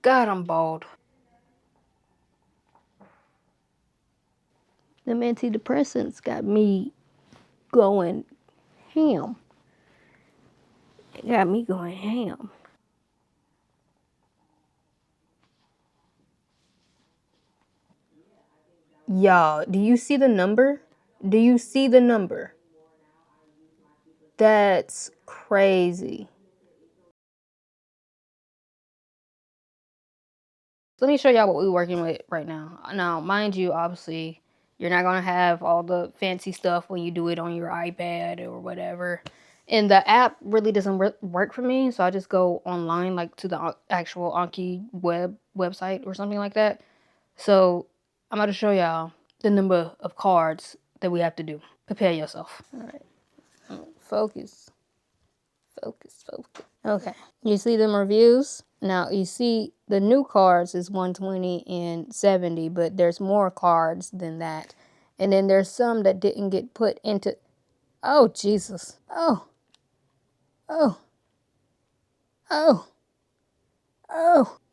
God, I'm bald. Them antidepressants got me going ham. It got me going ham. Y'all, do you see the number? Do you see the number? That's crazy. Let me show y'all what we're working with right now. Now, mind you, obviously, you're not going to have all the fancy stuff when you do it on your iPad or whatever. And the app really doesn't work for me, so I just go online, like to the actual Anki website or something like that. So I'm about to show y'all the number of cards that we have to do. Prepare yourself. All right. Focus. Focus. Okay. You see them reviews? Now, you see the new cards is 120 and 70, but there's more cards than that. And then there's some that didn't get put into... Oh, Jesus. Oh.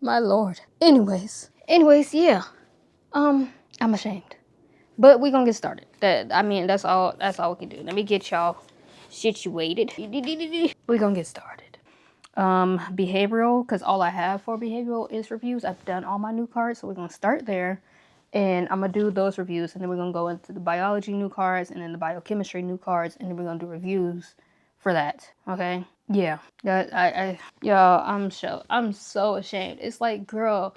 My Lord. Anyways, yeah. I'm ashamed. But we're gonna get started. That's all we can do. Let me get y'all situated. We're gonna get started. Behavioral, because all I have for behavioral is reviews. I've done all my new cards, so we're gonna start there. And I'm gonna do those reviews, and then we're gonna go into the biology new cards, and then the biochemistry new cards, and then we're gonna do reviews for that. Okay? Yeah. Y'all, I'm so ashamed. It's like, girl,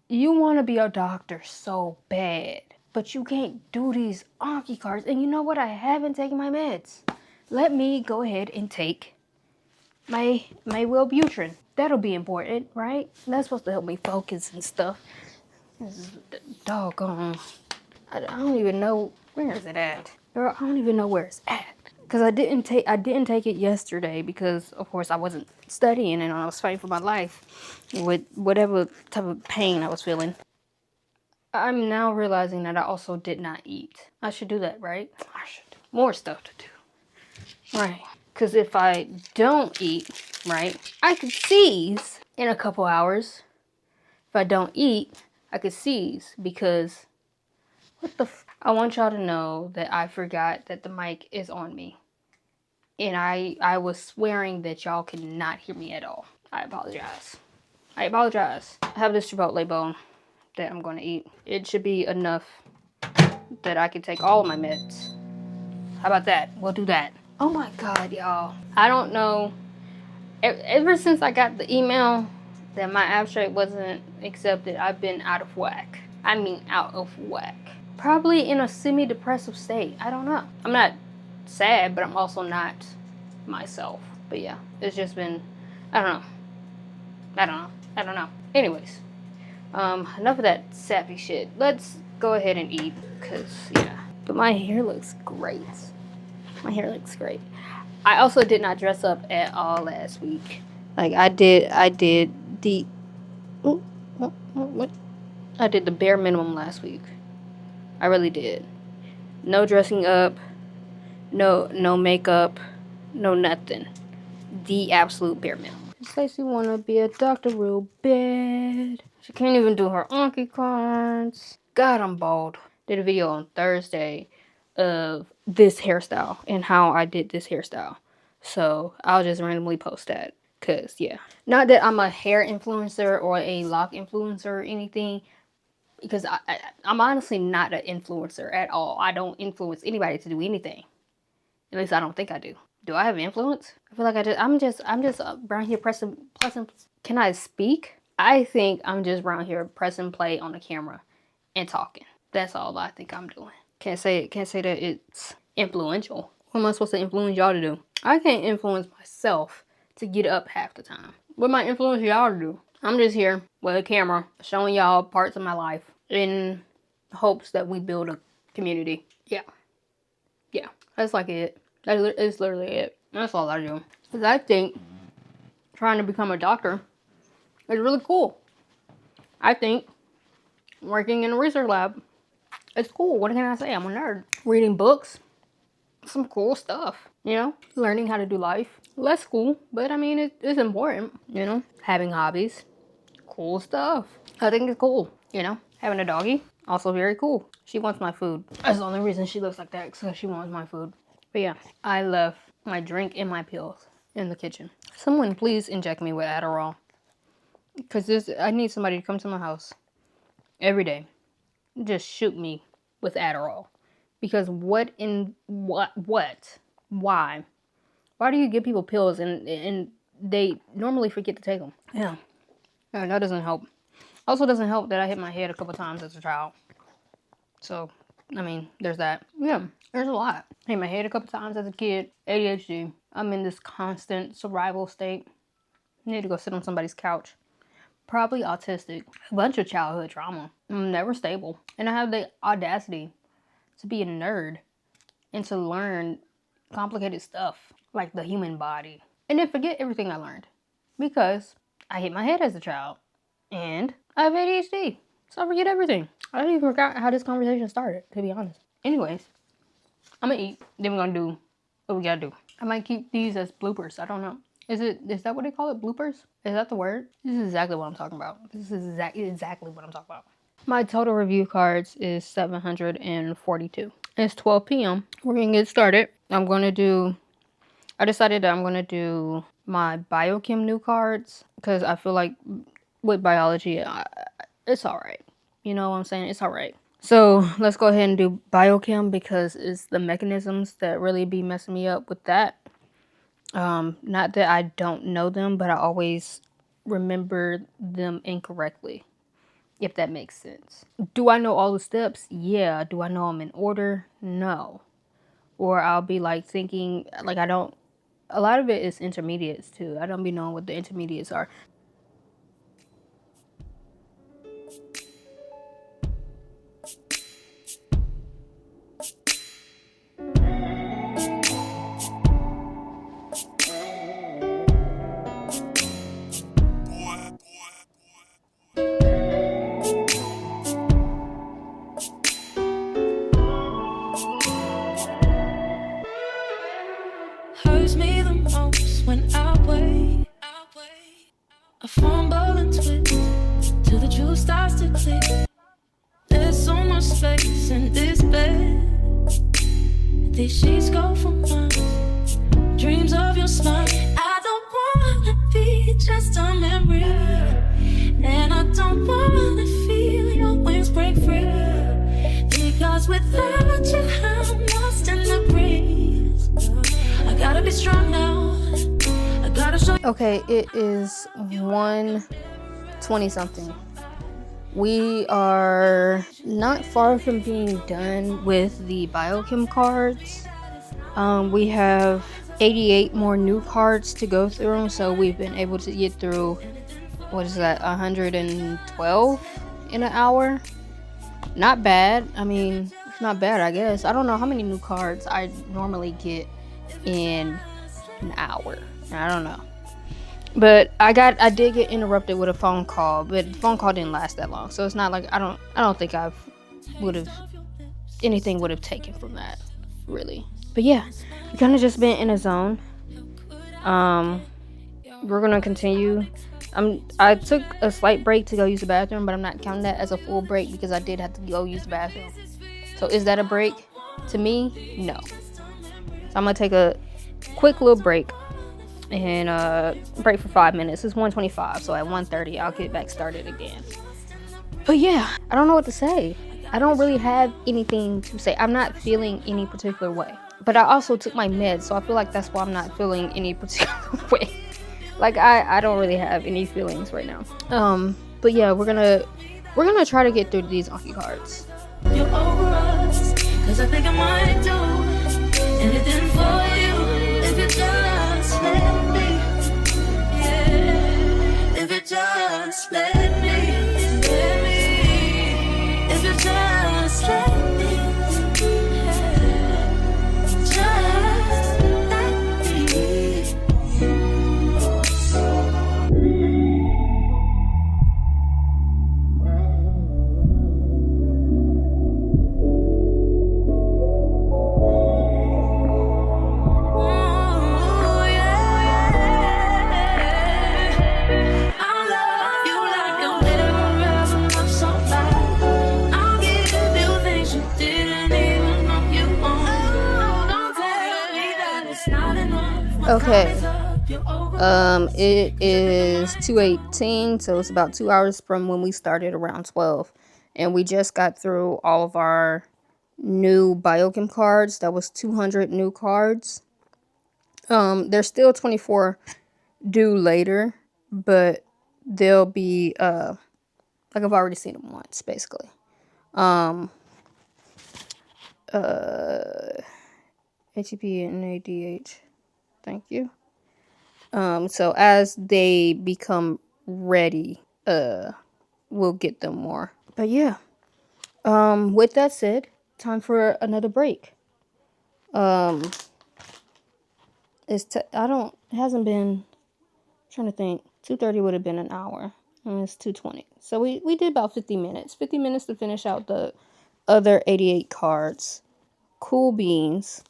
you want to be a doctor so bad, but you can't do these Anki cards. And you know what? I haven't taken my meds. Let me go ahead and take my Wellbutrin. That'll be important, right? That's supposed to help me focus and stuff. This is doggone. I don't even know where is it at. Girl, I don't even know where it's at. Cause I didn't take it yesterday because of course I wasn't studying and I was fighting for my life with whatever type of pain I was feeling. I'm now realizing that I also did not eat. I should do that, right? I should. More stuff to do. Right. Because if I don't eat, right, I could seize in a couple hours. If I don't eat, I could seize because I want y'all to know that I forgot that the mic is on me. And I was swearing that y'all could not hear me at all. I apologize. I have this Chipotle bone that I'm going to eat. It should be enough that I can take all of my meds. How about that? We'll do that. Oh my God, y'all. I don't know. Ever since I got the email that my abstract wasn't accepted, I've been out of whack. I mean, out of whack. Probably in a semi-depressive state. I don't know. I'm not sad, but I'm also not myself. But yeah, it's just been, I don't know. Anyways, enough of that sappy shit. Let's go ahead and eat, cause yeah. But my hair looks great. I also did not dress up at all last week. Like I did the what? I did the bare minimum last week. I really did. No dressing up, no makeup, no nothing. The absolute bare minimum. Stacey wanna be a doctor real bad. She can't even do her Anki cards. God, I'm bald. Did a video on Thursday of this hairstyle and how I did this hairstyle. So I'll just randomly post that. Cause yeah. Not that I'm a hair influencer or a lock influencer or anything. Because I'm honestly not an influencer at all. I don't influence anybody to do anything. At least I don't think I do. Do I have influence? I feel like I'm just around here pressing. Can I speak? I think I'm just around here pressing play on the camera and talking. That's all I think I'm doing. Can't say that it's influential. What am I supposed to influence y'all to do? I can't influence myself to get up half the time. What am I influencing y'all to do? I'm just here with a camera showing y'all parts of my life in hopes that we build a community. Yeah. That's like it. That is literally it. That's all I do. Because I think trying to become a doctor is really cool. I think working in a research lab is cool. What can I say? I'm a nerd. Reading books, some cool stuff, you know? Learning how to do life. Less cool, but I mean, it's important, you know? Having hobbies, cool stuff. I think it's cool, you know? Having a doggy, also very cool. She wants my food. That's the only reason she looks like that, because she wants my food. But yeah, I left my drink and my pills in the kitchen. Someone please inject me with Adderall. Because I need somebody to come to my house every day. Just shoot me with Adderall. Because what? Why? Why do you give people pills and they normally forget to take them? Yeah. No, that doesn't help. Also doesn't help that I hit my head a couple times as a child. So, I mean, there's that. Yeah, there's a lot. I hit my head a couple times as a kid. ADHD. I'm in this constant survival state. I need to go sit on somebody's couch. Probably autistic. A bunch of childhood trauma. I'm never stable. And I have the audacity to be a nerd and to learn complicated stuff like the human body. And then forget everything I learned. Because I hit my head as a child. And I have ADHD. So I forget everything. I even forgot how this conversation started, to be honest. Anyways, I'm gonna eat. Then we're gonna do what we gotta do. I might keep these as bloopers. I don't know. Is that what they call it? Bloopers? Is that the word? This is exactly what I'm talking about. This is exactly what I'm talking about. My total review cards is 742. It's 12 p.m. We're gonna get started. I decided that I'm gonna do my biochem new cards because I feel like with biology, it's all right. You know what I'm saying? It's all right. So let's go ahead and do biochem because it's the mechanisms that really be messing me up with that. Not that I don't know them, but I always remember them incorrectly, if that makes sense. Do I know all the steps? Yeah. Do I know them in order? No. Or I'll be like thinking, like I don't, a lot of it is intermediates too. I don't be knowing what the intermediates are. Hurts me the most when I wait. I fumble and twist till the juice starts to click. There's so much space in this bed. These sheets go for miles. Dreams of your smile. I don't wanna be just a memory, and I don't wanna feel your wings break free. Because without you, I'm lost in the breeze. I gotta be strong now. I gotta show. Okay, it is 1:20 something. We are not far from being done with the biochem cards. We have 88 more new cards to go through, so we've been able to get through, what is that, 112 in an hour? Not bad. I mean, it's not bad, I guess. I don't know how many new cards I normally get in an hour. I don't know. But I did get interrupted with a phone call, but the phone call didn't last that long. So it's not like I don't think anything would have taken from that, really. But yeah, we kind of just been in a zone. We're gonna continue. I took a slight break to go use the bathroom, but I'm not counting that as a full break because I did have to go use the bathroom. So is that a break? To me, no. So I'm gonna take a quick little break and break for 5 minutes. It's 1:25, so at 1:30 I'll get back started again. But yeah, I don't know what to say. I don't really have anything to say. I'm not feeling any particular way. But I also took my meds, so I feel like that's why I'm not feeling any particular way. Like I don't really have any feelings right now. But yeah, we're gonna try to get through these Anki cards. You're over us, 'cause I think I might do anything for you if you just let me. Yeah, if you just let me, if you just let me, just let me. Okay. It is 2:18, so it's about 2 hours from when we started around 12. And we just got through all of our new biochem cards. That was 200 new cards. There's still 24 due later, but they'll be like I've already seen them once, basically. ATP and ADH. Thank you. So as they become ready, we'll get them more. But yeah. With that said, time for another break. It hasn't been, trying to think, 2:30 would have been an hour. And it's 2:20. So we did about 50 minutes. 50 minutes to finish out the other 88 cards. Cool beans.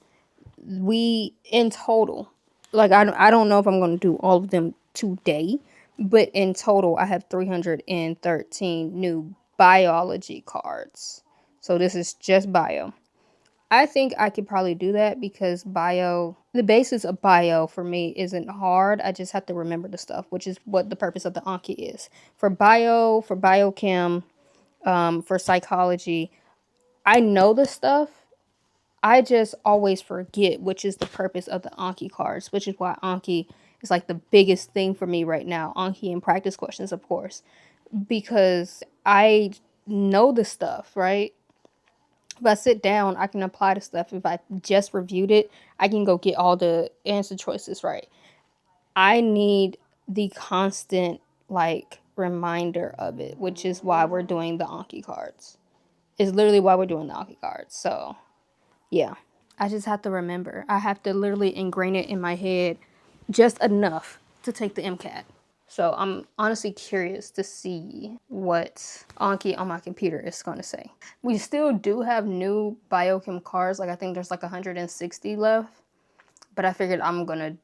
We, in total, like I don't know if I'm going to do all of them today, but in total I have 313 new biology cards. So this is just bio. I think I could probably do that because bio, the basis of bio for me isn't hard. I just have to remember the stuff, which is what the purpose of the Anki is. For bio, for biochem, for psychology, I know the stuff. I just always forget, which is the purpose of the Anki cards, which is why Anki is like the biggest thing for me right now. Anki and practice questions, of course, because I know the stuff, right? If I sit down, I can apply the stuff. If I just reviewed it, I can go get all the answer choices right. I need the constant, like, reminder of it, which is why we're doing the Anki cards. It's literally why we're doing the Anki cards. So, yeah. I just have to remember. I have to literally ingrain it in my head just enough to take the MCAT. So I'm honestly curious to see what Anki on my computer is going to say. We still do have new biochem cards. Like I think there's like 160 left. But I figured I'm going to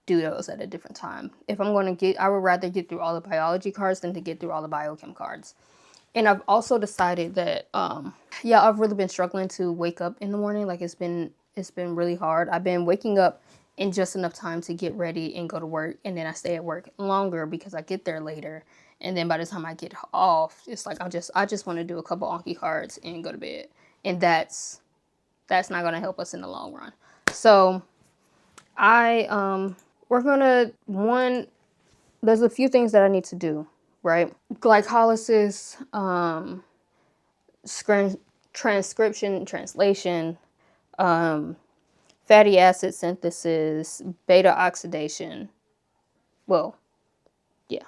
do those at a different time. If I'm going to get, I would rather get through all the biology cards than to get through all the biochem cards. And I've also decided that, I've really been struggling to wake up in the morning. Like it's been really hard. I've been waking up in just enough time to get ready and go to work. And then I stay at work longer because I get there later. And then by the time I get off, it's like I just want to do a couple Anki cards and go to bed. And that's not going to help us in the long run. So we're going to, there's a few things that I need to do, right? Glycolysis, transcription, translation, fatty acid synthesis, beta oxidation. Well, yeah,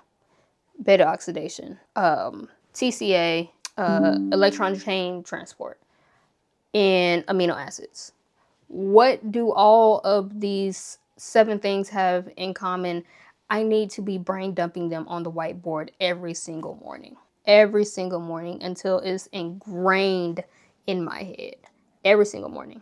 beta oxidation, TCA, electron chain transport, and amino acids. What do all of these 7 things have in common? I need to be brain dumping them on the whiteboard every single morning until it's ingrained in my head every single morning.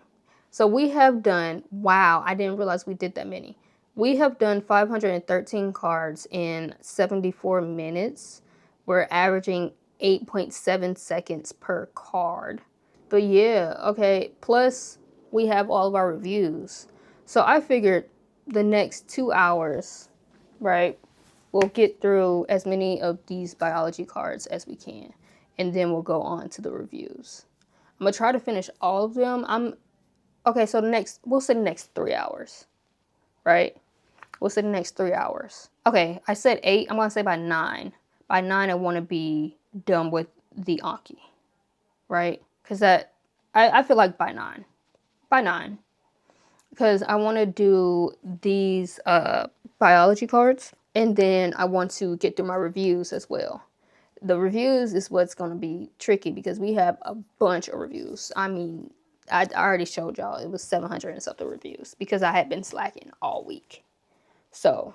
So we have done, wow, I didn't realize we did that many. We have done 513 cards in 74 minutes. We're averaging 8.7 seconds per card. But yeah, okay, plus we have all of our reviews. So I figured the next 2 hours, right, we'll get through as many of these biology cards as we can. And then we'll go on to the reviews. I'm going to try to finish all of them. So we'll say the next 3 hours, right? We'll say the next 3 hours. Okay, I said 8. I'm going to say by 9. By 9, I want to be done with the Anki, right? Because I feel like by 9. By 9. Because I want to do these biology cards. And then I want to get through my reviews as well. The reviews is what's going to be tricky because we have a bunch of reviews. I mean, I already showed y'all it was 700 and something reviews because I had been slacking all week. So,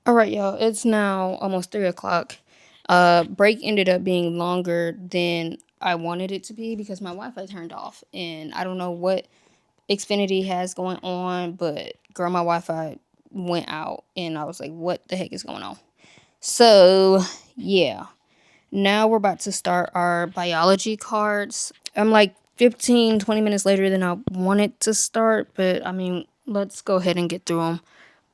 all right, y'all. It's now almost 3 o'clock. Break ended up being longer than I wanted it to be because my Wi-Fi turned off. And I don't know what Xfinity has going on, but girl, my Wi-Fi went out and I was like, what the heck is going on? So yeah, now we're about to start our biology cards. I'm like 15-20 minutes later than I wanted to start, but I mean, let's go ahead and get through them.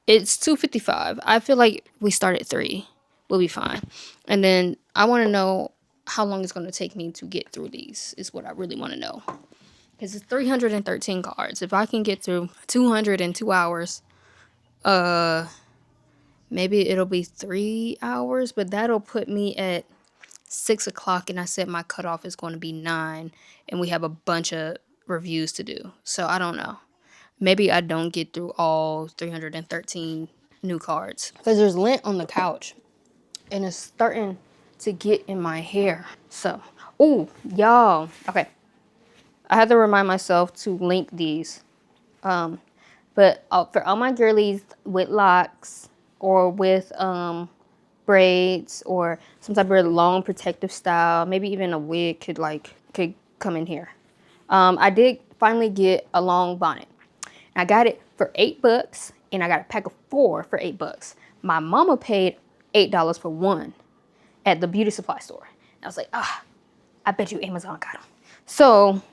It's 2:55. I feel like we start at 3. We'll be fine. And then I want to know how long it's going to take me to get through these is what I really want to know. Because it's 313 cards. If I can get through 200 in 2 hours, maybe it'll be 3 hours, but that'll put me at 6 o'clock, and I said my cutoff is going to be 9, and we have a bunch of reviews to do. So I don't know. Maybe I don't get through all 313 new cards. Because there's lint on the couch, and it's starting to get in my hair. So, oh, y'all. Okay. I have to remind myself to link these. But for all my girlies with locks or with braids or some type of long protective style, maybe even a wig could come in here. I did finally get a long bonnet. I got it for $8, and I got a pack of 4 for $8. My mama paid $8 for one at the beauty supply store. And I was like, I bet you Amazon got them. So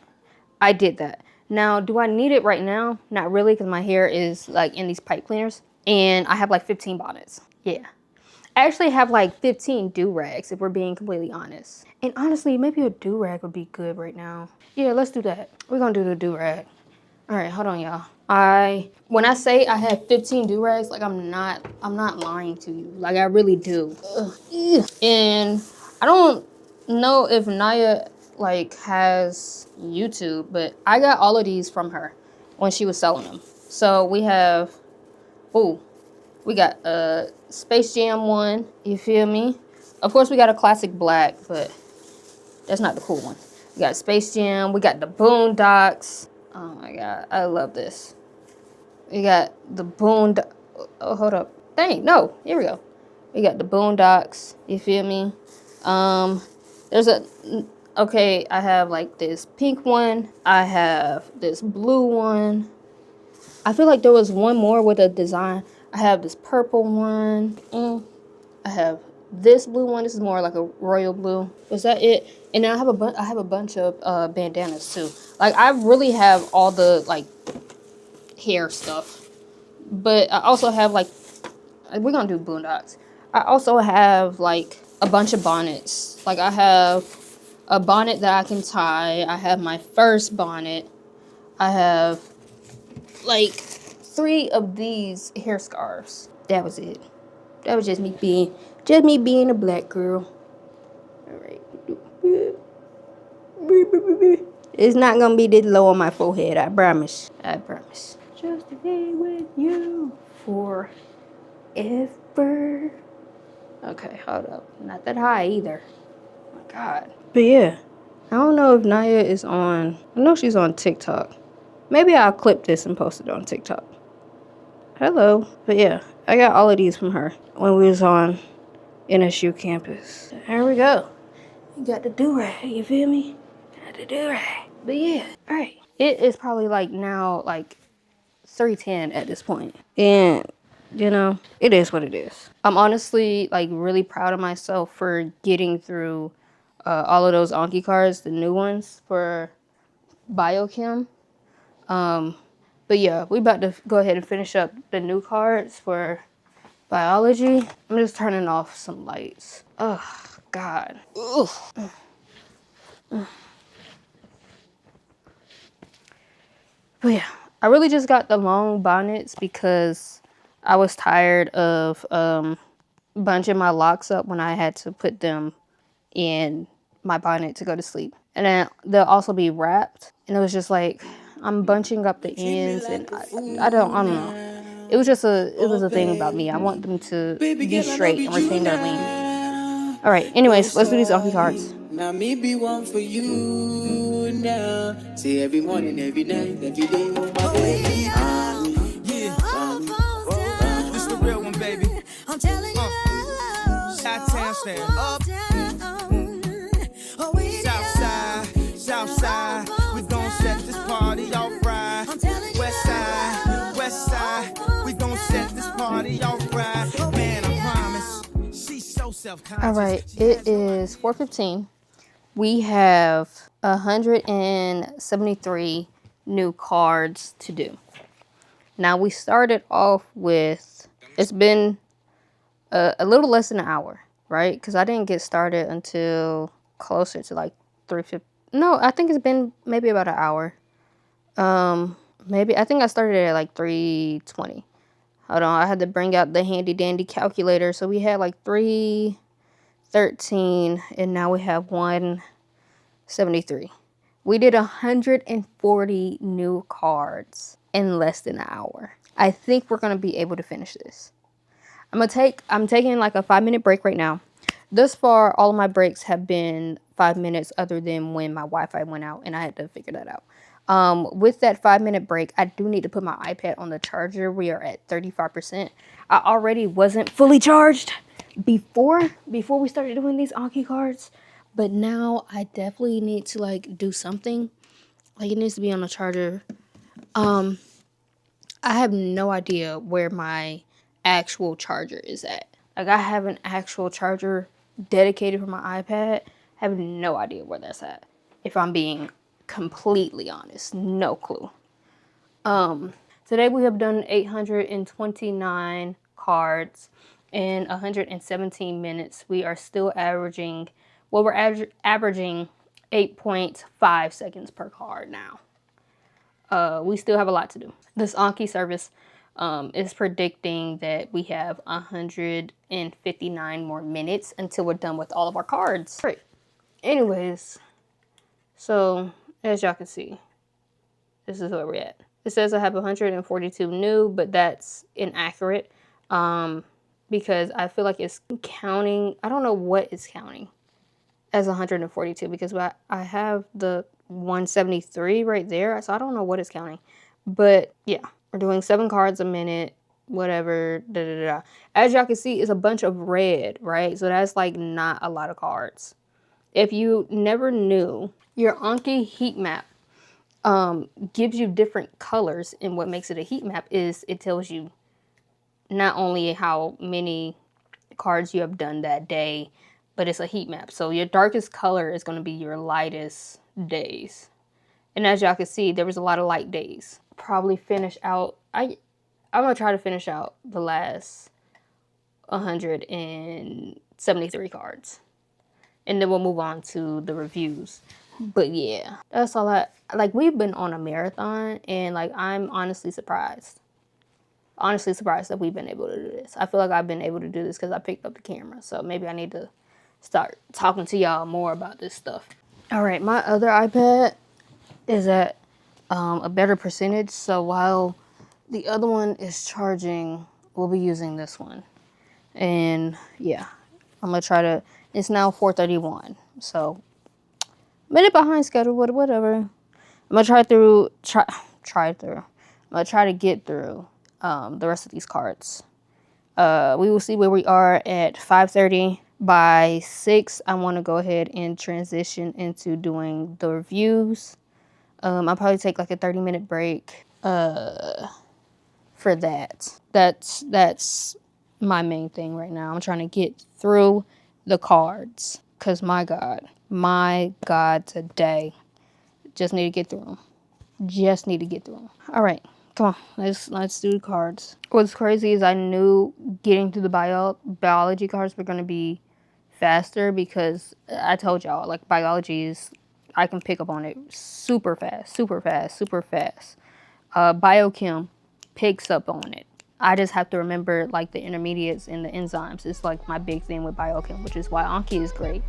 I did that. Now, do I need it right now? Not really, because my hair is like in these pipe cleaners, and I have like 15 bonnets. Yeah. I actually have like 15 do-rags, if we're being completely honest. And honestly, maybe a do-rag would be good right now. Yeah, let's do that. We're gonna do the do-rag. All right, hold on, y'all. When I say I have 15 do-rags, like I'm not lying to you. Like I really do. Ugh. And I don't know if Naya like has YouTube, but I got all of these from her when she was selling them. So we have, we got a Space Jam one, you feel me? Of course we got a classic black, but that's not the cool one. We got Space Jam, we got the Boondocks. Oh my God, I love this. We got the oh, hold up. Dang, no, here we go. We got the Boondocks, you feel me? Okay, I have like this pink one. I have this blue one. I feel like there was one more with a design. I have this purple one. I have this blue one. This is more like a royal blue. Was that it? And then I have a bunch of bandanas too. Like I really have all the like hair stuff. But I also have like, we're gonna do Boondocks. I also have like a bunch of bonnets. Like I have a bonnet that I can tie. I have my first bonnet. I have like 3 of these hair scarves. That was it. That was just me being a black girl. All right. It's not gonna be this low on my forehead. I promise. I promise. Just to be with you forever. Okay, hold up. Not that high either. Oh my God. But yeah, I don't know if Naya is on. I know she's on TikTok. Maybe I'll clip this and post it on TikTok. Hello. But yeah, I got all of these from her when we was on NSU campus. Here we go. You got the do-rag, you feel me? Got the do-rag. But yeah, all right. It is probably like now like 3:10 at this point. And you know, it is what it is. I'm honestly like really proud of myself for getting through all of those Anki cards, the new ones for biochem. But yeah, we about to go ahead and finish up the new cards for biology. I'm just turning off some lights. Oh God. Ugh. But yeah, I really just got the long bonnets because I was tired of bunching my locks up when I had to put them in my bonnet to go to sleep. And then they'll also be wrapped. And it was just like, I'm bunching up the ends and I don't know. It was a thing about me. I want them to be straight and retain their length. All right, anyways, let's do these Anki cards. Now me be one for you now. See every morning, every night, every day, oh my baby. Yeah, this the real one, baby. I'm telling you, Chi-Town stand up. South side, we gon' set this party off right. West side, we gon' set this party off right. Man, I promise. She's so self-conscious. All right, it is 4:15. We have 173 new cards to do. Now we started off with It's been a little less than an hour, right? Because I didn't get started until closer to like 3:50. No, I think it's been maybe about an hour. Maybe I think I started at like 3:20. Hold on, I had to bring out the handy dandy calculator. So we had like 3:13, and now we have 1:73. We did 140 new cards in less than an hour. I think we're gonna be able to finish this. I'm taking like a 5-minute break right now. Thus far, all of my breaks have been 5 minutes, other than when my Wi-Fi went out and I had to figure that out. With that 5-minute break, I do need to put my iPad on the charger. We are at 35%. I already wasn't fully charged before we started doing these Anki cards, but now I definitely need to like do something. Like, it needs to be on the charger. I have no idea where my actual charger is at. Like, I have an actual charger dedicated for my iPad. I have no idea where that's at. If I'm being completely honest, no clue. Today we have done 829 cards in 117 minutes. We are still averaging, well, we're averaging 8.5 seconds per card now. We still have a lot to do. This Anki service is predicting that we have 159 more minutes until we're done with all of our cards. Right. Anyways, so as y'all can see, this is where we're at. It says I have 142 new, but that's inaccurate because I feel like it's counting. I don't know what it's counting as 142 because I have the 173 right there. So I don't know what it's counting. But yeah, we're doing 7 cards a minute, whatever. Da, da, da, da. As y'all can see, it's a bunch of red, right? So that's like not a lot of cards. If you never knew, your Anki heat map gives you different colors, and what makes it a heat map is it tells you not only how many cards you have done that day, but it's a heat map. So your darkest color is going to be your lightest days. And as y'all can see, there was a lot of light days. Probably finish out, I'm going to try to finish out the last 173 cards. And then we'll move on to the reviews. But yeah, that's all like, we've been on a marathon, and like, I'm honestly surprised that we've been able to do this. I feel like I've been able to do this because I picked up the camera. So maybe I need to start talking to y'all more about this stuff. All right, my other iPad is at a better percentage. So while the other one is charging, we'll be using this one. And yeah, I'm going to try to, it's now 4:31. So minute behind schedule, whatever. I'm going to try through. I'm going to try to get through the rest of these cards. We will see where we are at 5:30. By 6, I want to go ahead and transition into doing the reviews. I'll probably take like a 30-minute break for that. That's my main thing right now. I'm trying to get through the cards because my God, today, just need to get through them. All right. Come on, let's do the cards. What's crazy is I knew getting through the biology cards were going to be faster because I told y'all, like, biology is, I can pick up on it super fast. Biochem picks up on it. I just have to remember, like, the intermediates and the enzymes. It's like my big thing with biochem, which is why Anki is great.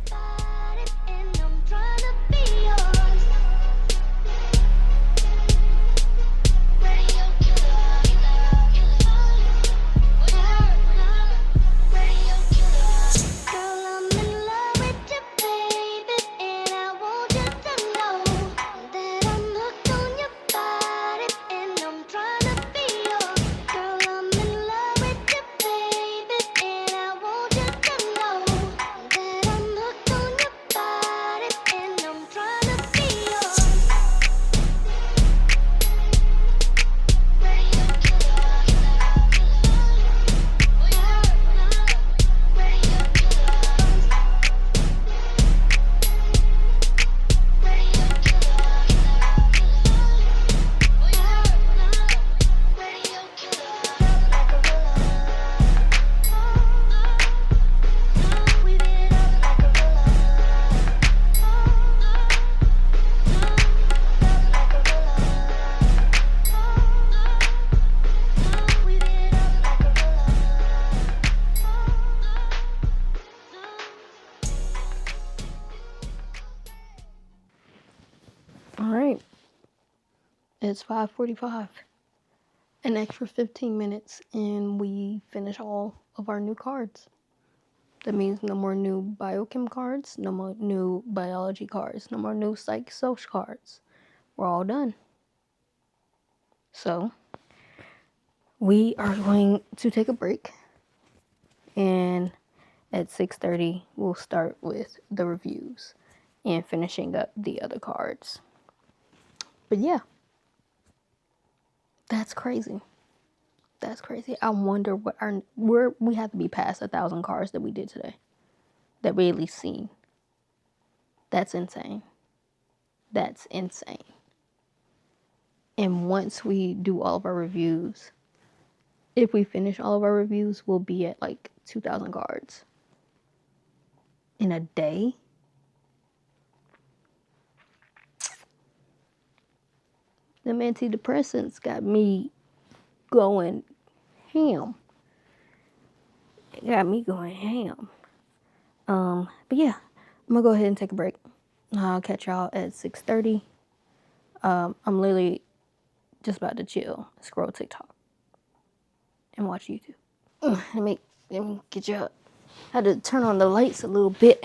All right. It's 5:45. An extra 15 minutes and we finish all of our new cards. That means no more new biochem cards, no more new biology cards, no more new psych social cards. We're all done. So we are going to take a break, and at 6:30 we'll start with the reviews and finishing up the other cards. But yeah, that's crazy. That's crazy. I wonder what we have to be past 1,000 cards that we did today, that we at least seen. That's insane. That's insane. And once we do all of our reviews, if we finish all of our reviews, we'll be at like 2,000 cards in a day. Them antidepressants got me going ham. It got me going ham. But yeah, I'm gonna go ahead and take a break. I'll catch y'all at 6:30. I'm literally just about to chill, scroll TikTok, and watch YouTube. Let me get you up. I had to turn on the lights a little bit.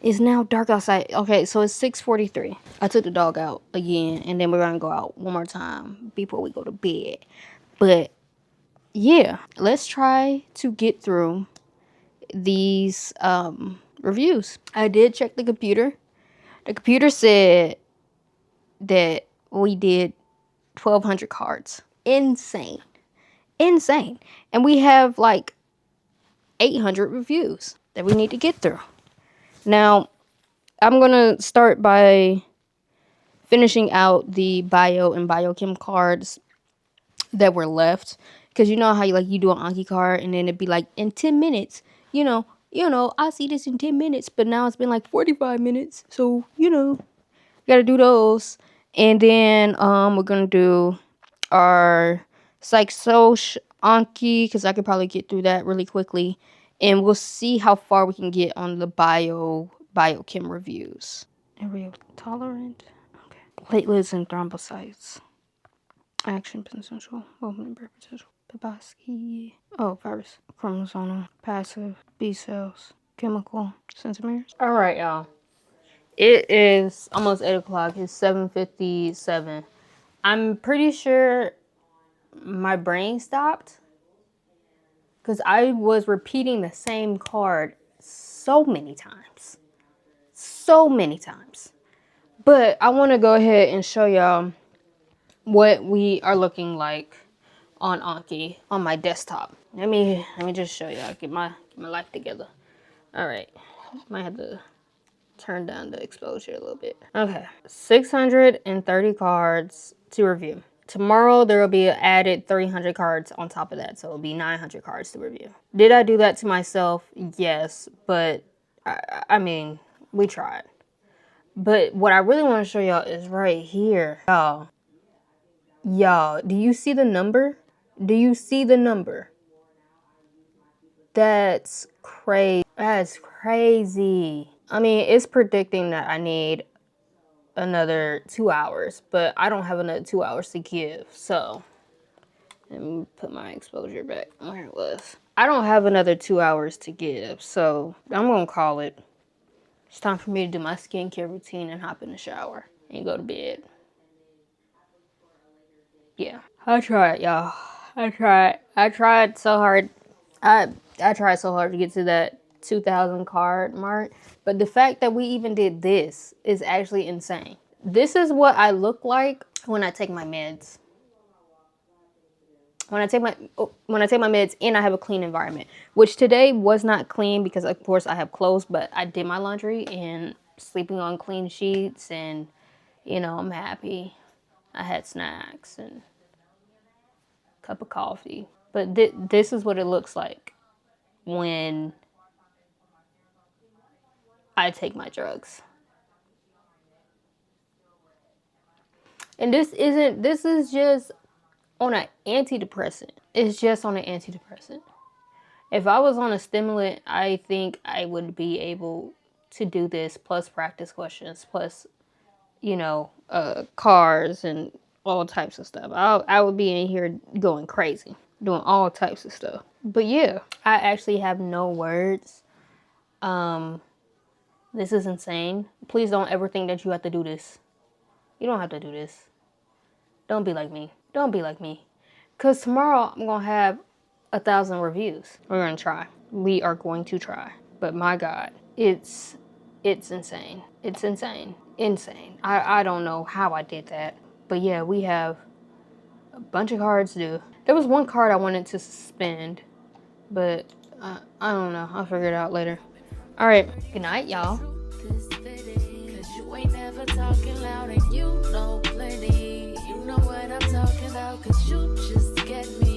It's now dark outside. Okay, so it's 6:43. I took the dog out again, and then we're gonna go out one more time before we go to bed. But yeah, let's try to get through these reviews. I did check the computer. The computer said that we did 1,200 cards. Insane. And we have like 800 reviews that we need to get through. Now, I'm going to start by finishing out the bio and biochem cards that were left. Because you know how you do an Anki card and then it'd be like in 10 minutes, I'll see this in 10 minutes. But now it's been like 45 minutes. So, got to do those. And then we're going to do our psych soc Anki, because I could probably get through that really quickly. And we'll see how far we can get on the biochem reviews. Area tolerant. Okay. Platelets and thrombocytes. Action potential. Movement potential. Pebaski. Oh, virus. Chromosomal. Passive. B cells. Chemical. Centimeters. All right, y'all. It is almost 8 o'clock. It's 7:57. I'm pretty sure my brain stopped because I was repeating the same card so many times. But I want to go ahead and show y'all what we are looking like on Anki on my desktop. Let me just show y'all. Get my life together. All right. Might have to turn down the exposure a little bit. Okay. 630 cards to review. Tomorrow, there will be added 300 cards on top of that, so it'll be 900 cards to review. Did I do that to myself? Yes, but I mean, we tried. But what I really want to show y'all is right here. Y'all, do you see the number? That's crazy. That's crazy. I mean, it's predicting that I need another 2 hours, but I don't have another 2 hours to give, so let me put my exposure back where it was. I don't have another 2 hours to give, so I'm gonna call it. It's time for me to do my skincare routine and hop in the shower and go to bed. Yeah, I tried, y'all. I tried so hard. I tried so hard to get to that 2,000 card mark, but the fact that we even did this is actually insane. This is what I look like when I take my meds. When I take my meds and I have a clean environment, which today was not clean because of course I have clothes, but I did my laundry and sleeping on clean sheets, and I'm happy. I had snacks and a cup of coffee. But this is what it looks like when I take my drugs. And this is just on an antidepressant. It's just on an antidepressant. If I was on a stimulant, I think I would be able to do this plus practice questions plus you know, cars and all types of stuff. I would be in here going crazy, doing all types of stuff. But yeah, I actually have no words. This is insane. Please don't ever think that you have to do this. You don't have to do this. Don't be like me. Don't be like me. Because tomorrow I'm going to have 1,000 reviews. We're going to try. We are going to try. But my God, it's insane. It's insane. Insane. I don't know how I did that. But yeah, we have a bunch of cards due. There was one card I wanted to suspend, but I don't know. I'll figure it out later. All right. Good night, y'all. You ain't never talking loud and you know plenty. You know what I'm talking about, 'cause you just get me.